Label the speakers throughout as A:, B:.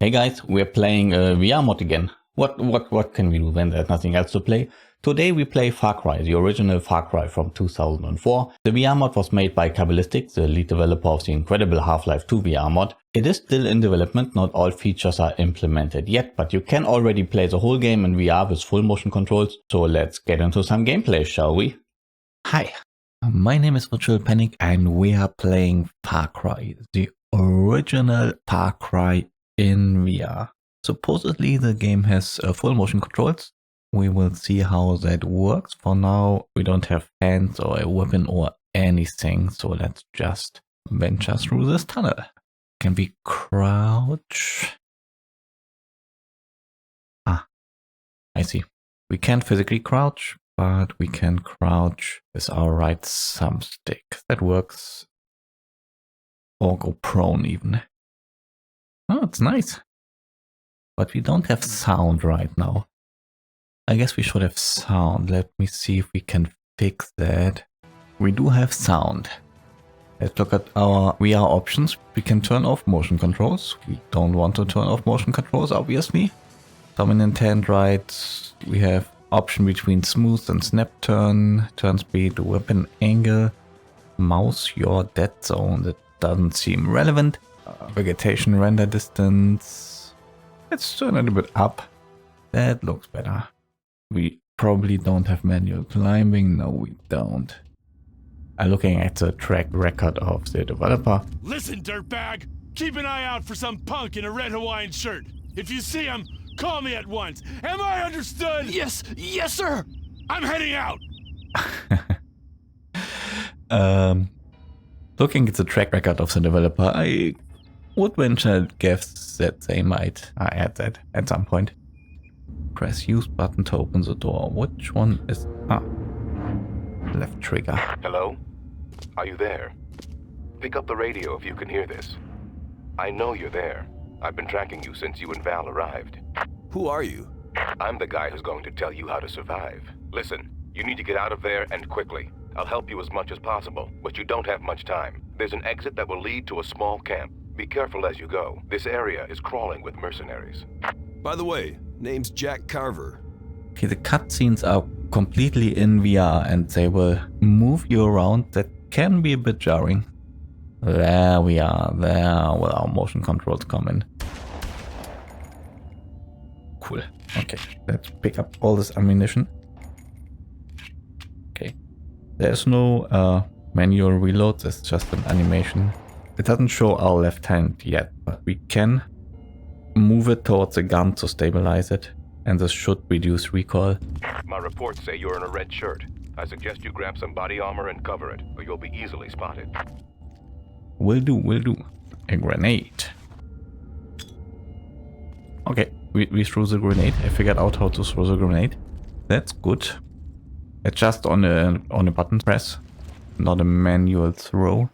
A: Hey guys, we're playing a VR mod again. What can we do when there's nothing else to play? Today we play Far Cry, the original Far Cry from 2004. The VR mod was made by Cabalistic, the lead developer of the incredible Half-Life 2 VR mod. It is still in development, not all features are implemented yet, but you can already play the whole game in VR with full motion controls. So let's get into some gameplay, shall we? Hi, my name is Virtual Panic and we are playing Far Cry, the original Far Cry in VR. Supposedly the game has full motion controls. We will see how that works. For now we don't have hands or a weapon or anything, so let's just venture through this tunnel. Can we crouch? Ah, I see. We can't physically crouch, but we can crouch with our right thumbstick. That works. Or go prone even. Oh, it's nice. But we don't have sound right now. I guess we should have sound. Let me see if we can fix that. We do have sound. Let's look at our VR options. We can turn off motion controls. We don't want to turn off motion controls, obviously. Dominant hand right. We have option between smooth and snap turn, turn speed, weapon angle, mouse your dead zone. That doesn't seem relevant. Vegetation render distance. Let's turn it a bit up. That looks better. We probably don't have manual climbing. No, we don't. I'm looking at the track record of the developer.
B: Listen, dirtbag! Keep an eye out for some punk in a red Hawaiian shirt. If you see him, call me at once. Am I understood? Yes, sir! I'm heading out!
A: Looking at the track record of the developer, I would venture to guess that they might add that at some point. Press use button to open the door. Which one is... left trigger.
C: Hello? Are you there? Pick up the radio if you can hear this. I know you're there. I've been tracking you since you and Val arrived.
B: Who are you?
C: I'm the guy who's going to tell you how to survive. Listen, you need to get out of there and quickly. I'll help you as much as possible, but you don't have much time. There's an exit that will lead to a small camp. Be careful as you go. This area is crawling with mercenaries.
B: By the way, name's Jack Carver.
A: Okay, the cutscenes are completely in VR and they will move you around. That can be a bit jarring. There we are. There will our motion controls come in. Cool. Okay, let's pick up all this ammunition. Okay. There's no manual reload. It's just an animation. It doesn't show our left hand yet, but we can move it towards the gun to stabilize it. And this should reduce recoil.
C: My reports say you're in a red shirt. I suggest you grab some body armor and cover it, or you'll be easily spotted.
A: Will do, will do. A grenade. Okay, we threw the grenade. I figured out how to throw the grenade. That's good. It's just on a button press, not a manual throw.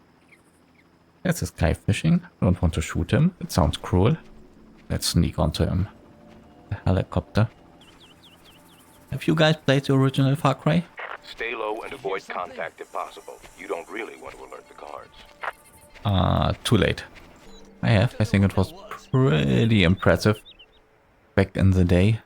A: There's this guy fishing. Don't want to shoot him. It sounds cruel. Let's sneak onto him. The helicopter. Have you guys played the original Far Cry?
C: Stay low and avoid contact if possible. You don't really want to alert the guards.
A: Too late. I think it was pretty impressive back in the day.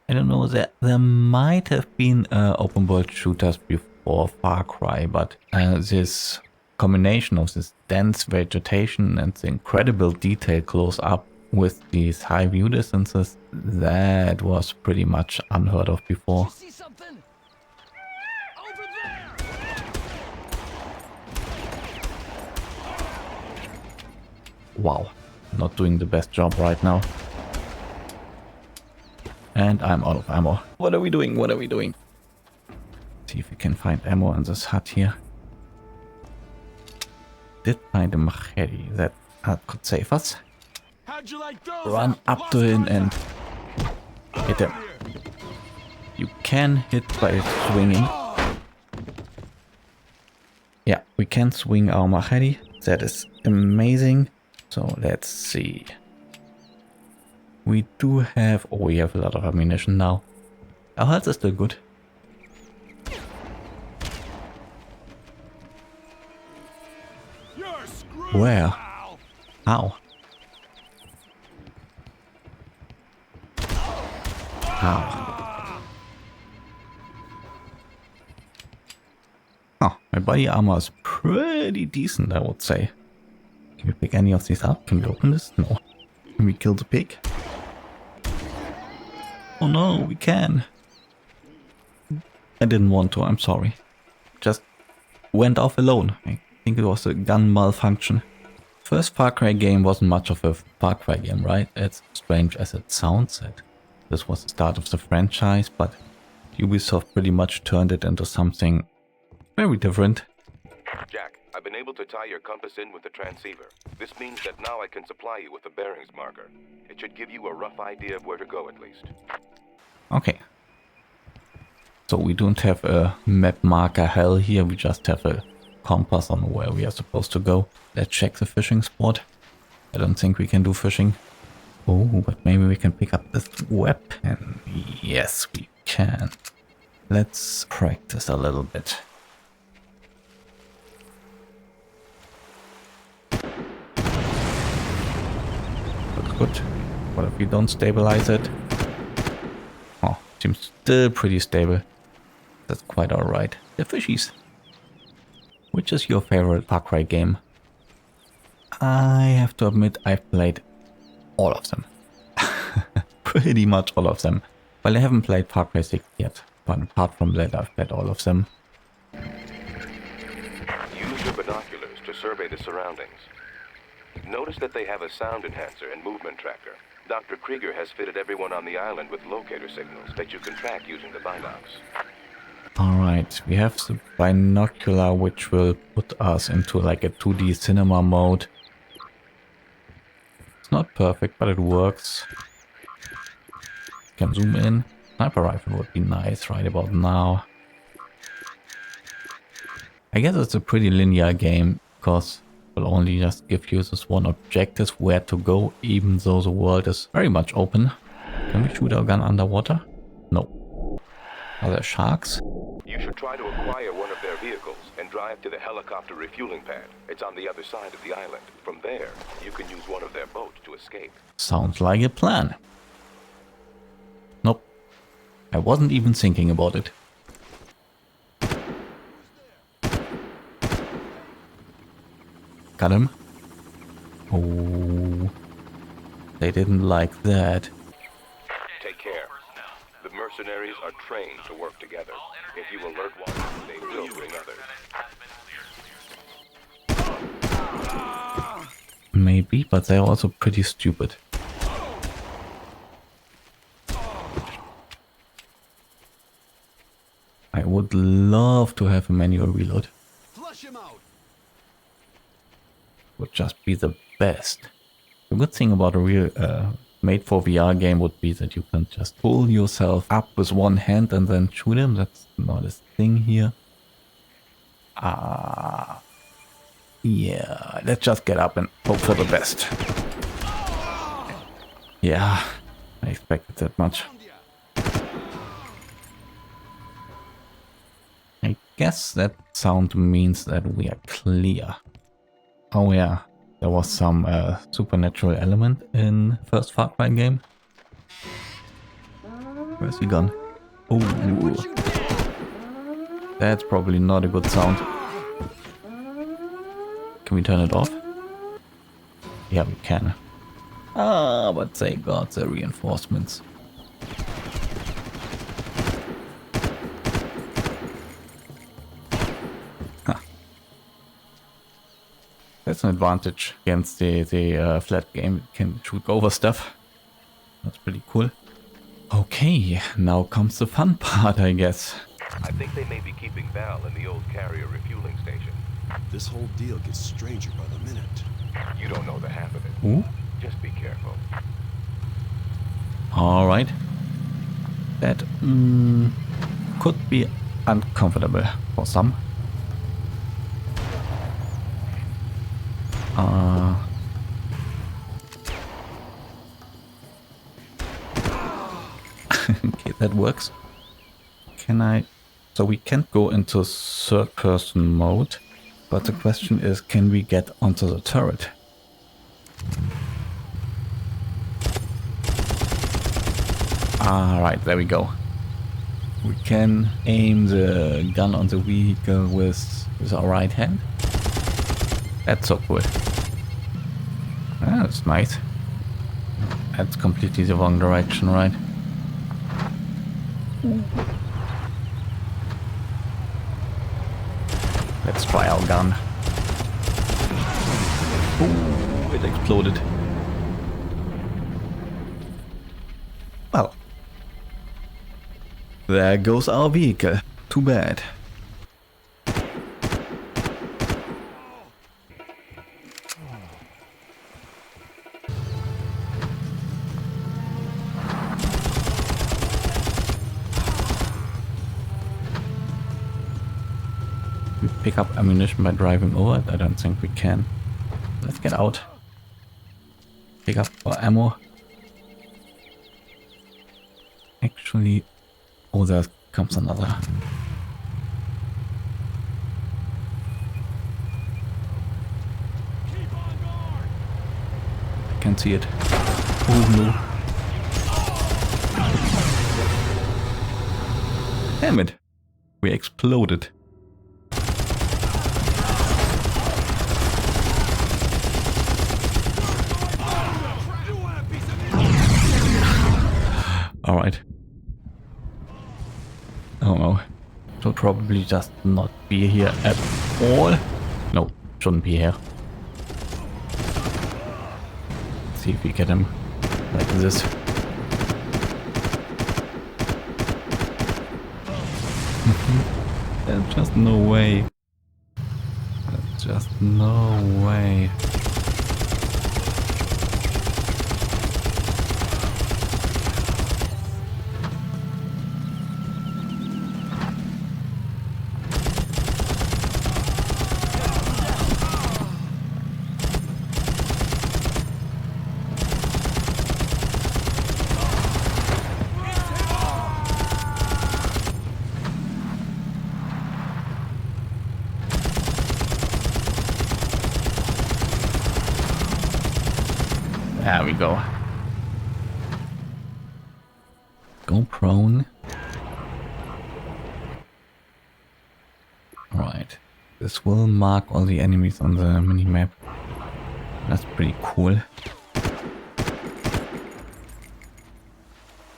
A: I don't know, there might have been open world shooters before Far Cry, but this combination of this dense vegetation and the incredible detail close up with these high view distances, that was pretty much unheard of before. Wow, not doing the best job right now. And I'm out of ammo. What are we doing? What are we doing? See if we can find ammo in this hut here. Did find a machete that could save us. Run up to him and hit him. You can hit by swinging. Yeah, we can swing our machete. That is amazing. So let's see. We do have... oh, we have a lot of ammunition now. Our health is still good. Where? How? Ow. Oh, my body armor is pretty decent, I would say. Can we pick any of these up? Can we open this? No. Can we kill the pig? Oh no, we can. I didn't want to, I'm sorry. Just went off alone. I think it was a gun malfunction. First Far Cry game wasn't much of a Far Cry game, right? As strange as it sounds. This was the start of the franchise, but Ubisoft pretty much turned it into something very different.
C: Jack, I've been able to tie your compass in with the transceiver. This means that now I can supply you with a bearings marker. It should give you a rough idea of where to go at least.
A: Okay. So we don't have a map marker hell here, we just have a compass on where we are supposed to go. Let's check the fishing spot. I don't think we can do fishing. Oh, but maybe we can pick up this weapon. Yes, we can. Let's practice a little bit. Looks good. What if we don't stabilize it? Oh, seems still pretty stable. That's quite alright. The fishies. Which is your favorite Far Cry game? I have to admit I've played all of them. Pretty much all of them. Well, I haven't played Far Cry 6 yet, but apart from that I've played all of them.
C: Use your binoculars to survey the surroundings. Notice that they have a sound enhancer and movement tracker. Dr. Krieger has fitted everyone on the island with locator signals that you can track using the binocs.
A: Alright, we have the binocular which will put us into like a 2D cinema mode. It's not perfect, but it works. Can zoom in. Sniper rifle would be nice right about now. I guess it's a pretty linear game, because it will only just give you this one objective where to go, even though the world is very much open. Can we shoot our gun underwater? No. Are there sharks?
C: You should try to acquire one of their vehicles and drive to the helicopter refueling pad. It's on the other side of the island. From there, you can use one of their boats to escape.
A: Sounds like a plan. Nope. I wasn't even thinking about it. Got him. Oh. They didn't like that.
C: Take care. The mercenaries are trained to work together. If you alert one, they will bring others.
A: Maybe, but they're also pretty stupid. I would love to have a manual reload.
B: Flush him out.
A: Would just be the best. The good thing about a real made for VR game would be that you can just pull yourself up with one hand and then shoot him. That's not a thing here. Yeah, let's just get up and hope for the best. Yeah, I expected that much. I guess that sound means that we are clear. Oh yeah, there was some supernatural element in first Far Cry game. Where's he gone? Oh, that's probably not a good sound. Can we turn it off? Yeah, we can. Ah, but they got the reinforcements. That's an advantage against the flat game. It can shoot over stuff. That's pretty cool. Okay, now comes the fun part, I guess.
C: I think they may be keeping Val in the old carrier refueling station.
B: This whole deal gets stranger by the minute.
C: You don't know the half of it.
A: Ooh.
C: Just be careful.
A: Alright. That could be uncomfortable for some. Okay, that works. Can I... So we can't go into third person mode, but the question is, can we get onto the turret? Alright, there we go. We can aim the gun on the vehicle with our right hand. That's so cool. That's nice. That's completely the wrong direction, right? Let's try our gun. Ooh, it exploded. Well, there goes our vehicle. Too bad. We pick up ammunition by driving over it? I don't think we can. Let's get out. Pick up our ammo. Actually, oh, there comes another. I can see it. Oh no. Damn it. We exploded. Alright. Oh no. Should probably just not be here at all. No, shouldn't be here. Let's see if we get him like this. There's just no way. There's just no way. There we go. Go prone. Right. This will mark all the enemies on the minimap. That's pretty cool.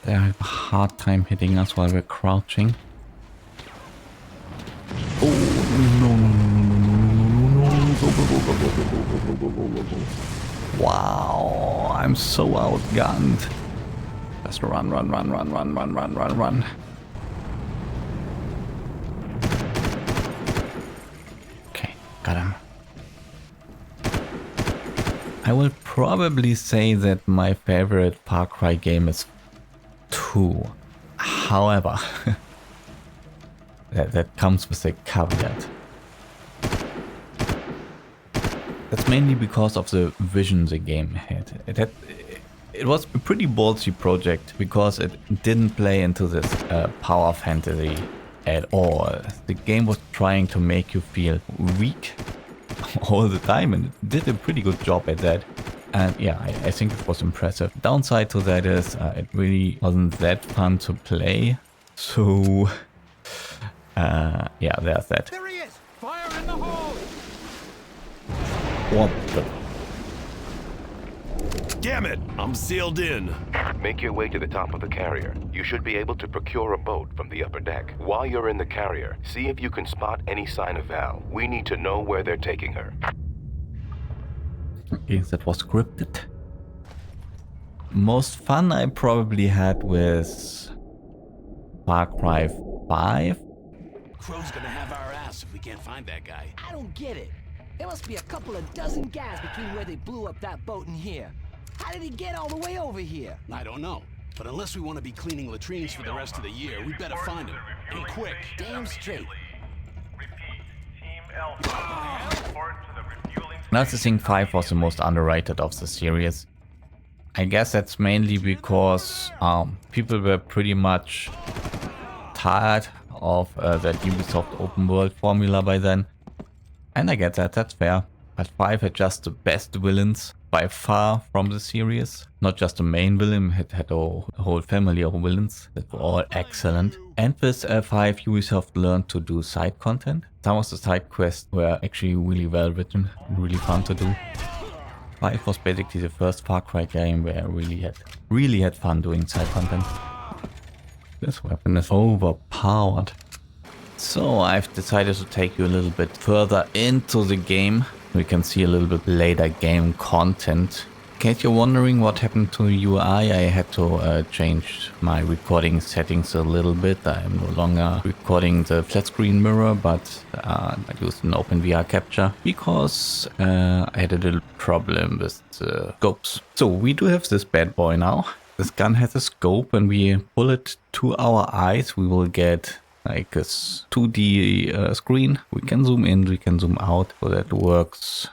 A: They have a hard time hitting us while we're crouching. Oh, no, no, no, no, no, no, no, no, go, go, go, go, go, go, go, go, go, go, go. Wow, I'm so outgunned. Just run, run, run, run, run, run, run, run, run. Okay, got him. I will probably say that my favorite Far Cry game is 2. However, that comes with a caveat. That's mainly because of the vision the game had. It was a pretty ballsy project because it didn't play into this power fantasy at all. The game was trying to make you feel weak all the time, and it did a pretty good job at that. And yeah, I think it was impressive. Downside to that is it really wasn't that fun to play. So yeah, there's that.
B: There he is! Fire in the hole!
A: What the?
B: Damn it! I'm sealed in.
C: Make your way to the top of the carrier. You should be able to procure a boat from the upper deck. While you're in the carrier, see if you can spot any sign of Val. We need to know where they're taking her.
A: Okay, that was scripted. Most fun I probably had with Far Cry 5.
B: Crow's gonna have our ass if we can't find that guy.
D: I don't get it. There must be a couple of dozen guys between where they blew up that boat and here. How did he get all the way over here?
B: I don't know. But unless we want to be cleaning latrines for the rest of the year, we better find him. And quick.
D: Damn straight.
A: Another thing, 5 was the most underrated of the series. I guess that's mainly because people were pretty much tired of that Ubisoft open world formula by then. And I get that, that's fair. But 5 had just the best villains. by far from the series. Not just the main villain, it had a whole family of villains that were all excellent. And with 5, Ubisoft learned to do side content. Some of the side quests were actually really well written and really fun to do. 5 was basically the first Far Cry game where I really had fun doing side content. This weapon is overpowered. So I've decided to take you a little bit further into the game. We can see a little bit later game content. In case you're wondering what happened to the UI, I had to change my recording settings a little bit. I'm no longer recording the flat screen mirror, but I used an OpenVR capture because I had a little problem with the scopes. So we do have this bad boy now. This gun has a scope. When we pull it to our eyes, we will get like a 2D screen. We can zoom in, we can zoom out, so that works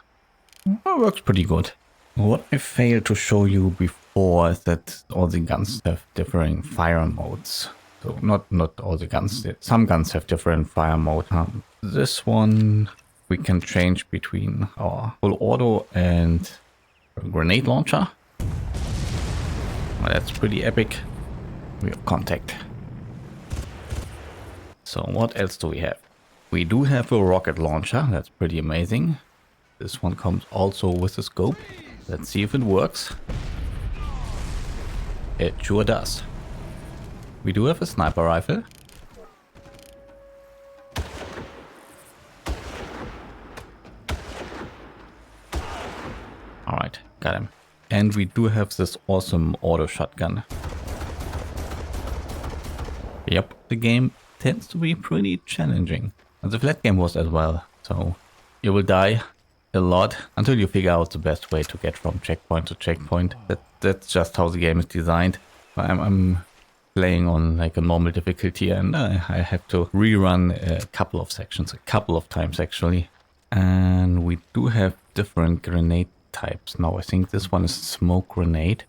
A: pretty good. What I failed to show you before is that all the guns have different fire modes. So not all the guns, some guns have different fire mode. This one we can change between our full auto and a grenade launcher. Well, that's pretty epic. We have contact. So what else do we have? We do have a rocket launcher. That's pretty amazing. This one comes also with a scope. Let's see if it works. It sure does. We do have a sniper rifle. Alright, got him. And we do have this awesome auto shotgun. Yep, the game tends to be pretty challenging. And the flat game was as well, so you will die a lot until you figure out the best way to get from checkpoint to checkpoint. That's just how the game is designed. I'm playing on like a normal difficulty, and I have to rerun a couple of sections, a couple of times actually. And we do have different grenade types now. I think this one is smoke grenade.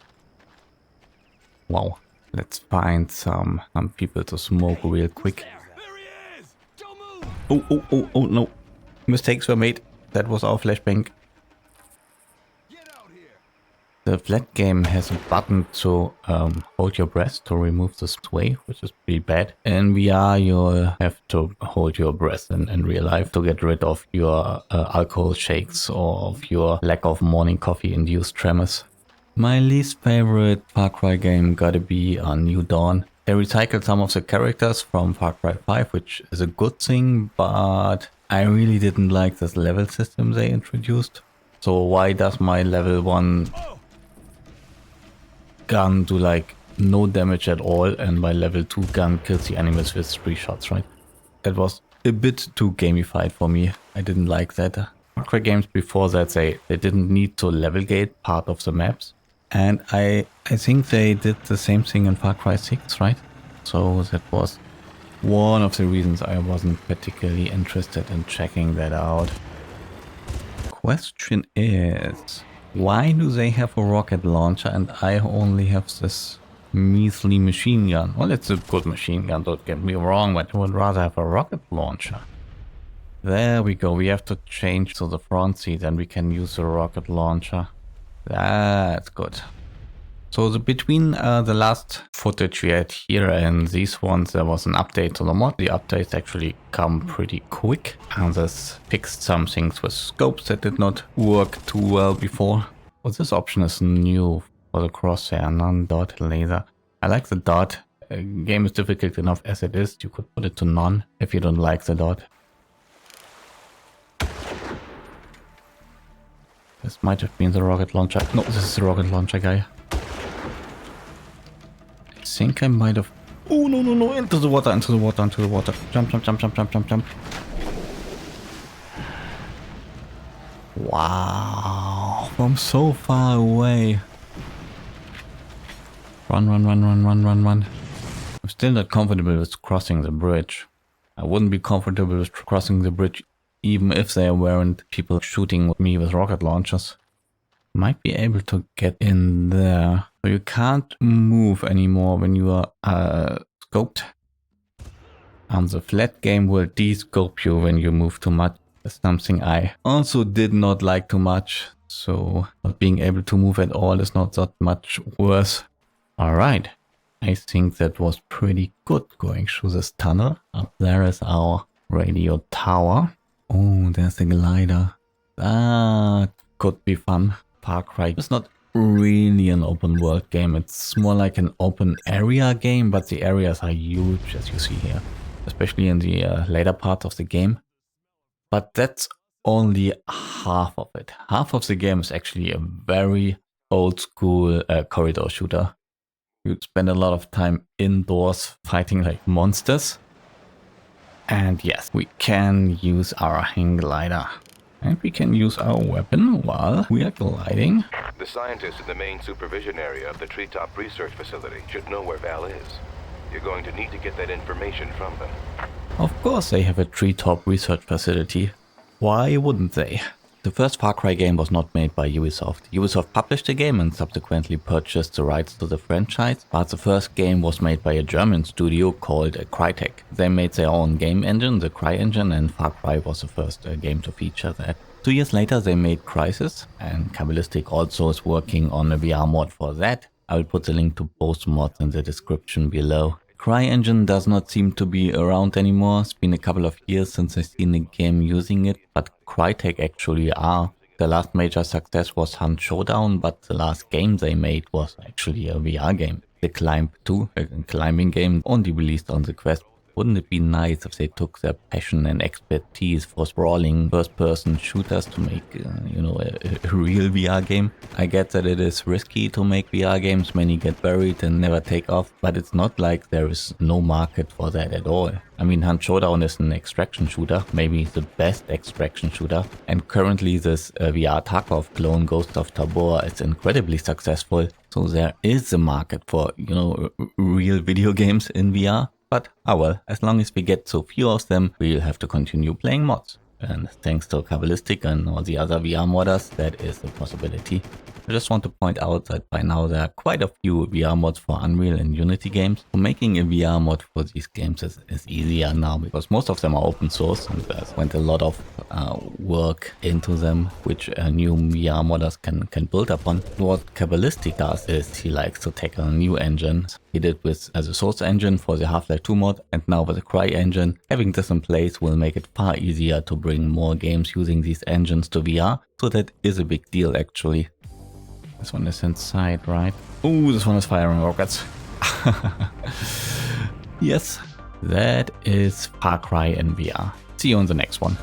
A: Wow. Let's find some people to smoke real quick. Oh, no. Mistakes were made. That was our flashbang. The flat game has a button to hold your breath to remove the sway, which is pretty bad. In VR, you have to hold your breath in real life to get rid of your alcohol shakes or of your lack of morning coffee induced tremors. My least favorite Far Cry game gotta be New Dawn. They recycled some of the characters from Far Cry 5, which is a good thing, but I really didn't like this level system they introduced. So why does my level 1 gun do like no damage at all, and my level 2 gun kills the enemies with 3 shots, right? That was a bit too gamified for me. I didn't like that. Far Cry games before that, they didn't need to level gate part of the maps. And I think they did the same thing in Far Cry 6, right? So that was one of the reasons I wasn't particularly interested in checking that out. Question is, why do they have a rocket launcher and I only have this measly machine gun? Well, it's a good machine gun, don't get me wrong, but I would rather have a rocket launcher. There we go, we have to change to the front seat and we can use the rocket launcher. That's good. So between the last footage we had here and these ones, there was an update to the mod. The updates actually come pretty quick, and this fixed some things with scopes that did not work too well before. Well, this option is new for the crosshair, non-dot laser. I like the dot. Game is difficult enough as it is. You could put it to none if you don't like the dot. This might have been the rocket launcher. No, this is the rocket launcher guy. I think I might have... Oh, no. Into the water. Jump. Wow. From so far away. Run. I'm still not comfortable with crossing the bridge. I wouldn't be comfortable with crossing the bridge even if there weren't people shooting at me with rocket launchers. Might be able to get in there. So you can't move anymore when you are scoped. The flat game will de-scope you when you move too much. That's something I also did not like too much. So not being able to move at all is not that much worse. Alright, I think that was pretty good going through this tunnel. Up there is our radio tower. Oh, there's a glider. That could be fun. Far Cry is not really an open world game. It's more like an open area game, but the areas are huge, as you see here, especially in the later part of the game. But that's only half of it. Half of the game is actually a very old school corridor shooter. You spend a lot of time indoors fighting like monsters. And yes, we can use our hang glider. And we can use our weapon while we are gliding.
C: The scientists in the main supervision area of the Treetop Research Facility should know where Val is. You're going to need to get that information from them.
A: Of course they have a Treetop Research Facility. Why wouldn't they? The first Far Cry game was not made by Ubisoft. Ubisoft published the game and subsequently purchased the rights to the franchise, but the first game was made by a German studio called Crytek. They made their own game engine, the CryEngine, and Far Cry was the first game to feature that. 2 years later they made Crysis, and Cabalistic also is working on a VR mod for that. I will put the link to both mods in the description below. CryEngine does not seem to be around anymore. It's been a couple of years since I've seen a game using it, but Crytek actually are. The last major success was Hunt Showdown, but the last game they made was actually a VR game. The Climb 2, a climbing game, only released on the Quest. Wouldn't it be nice if they took their passion and expertise for sprawling first-person shooters to make, a real VR game? I get that it is risky to make VR games, many get buried and never take off, but it's not like there is no market for that at all. I mean, Hunt Showdown is an extraction shooter, maybe the best extraction shooter, and currently this VR Tarkov clone Ghost of Tabor is incredibly successful, so there is a market for, real video games in VR. But, well, as long as we get so few of them, we'll have to continue playing mods. And thanks to Cabalistic and all the other VR modders, that is a possibility. I just want to point out that by now there are quite a few VR mods for Unreal and Unity games. So making a VR mod for these games is easier now, because most of them are open source and there's went a lot of work into them, which new VR modders can build upon. What Cabalistic does is he likes to tackle new engines. He did with as a source engine for the Half-Life 2 mod, and now with the CryEngine. Having this in place will make it far easier to bring more games using these engines to VR, so that is a big deal actually. This one is inside, right? Ooh, this one is firing rockets. Yes, that is Far Cry in VR. See you on the next one.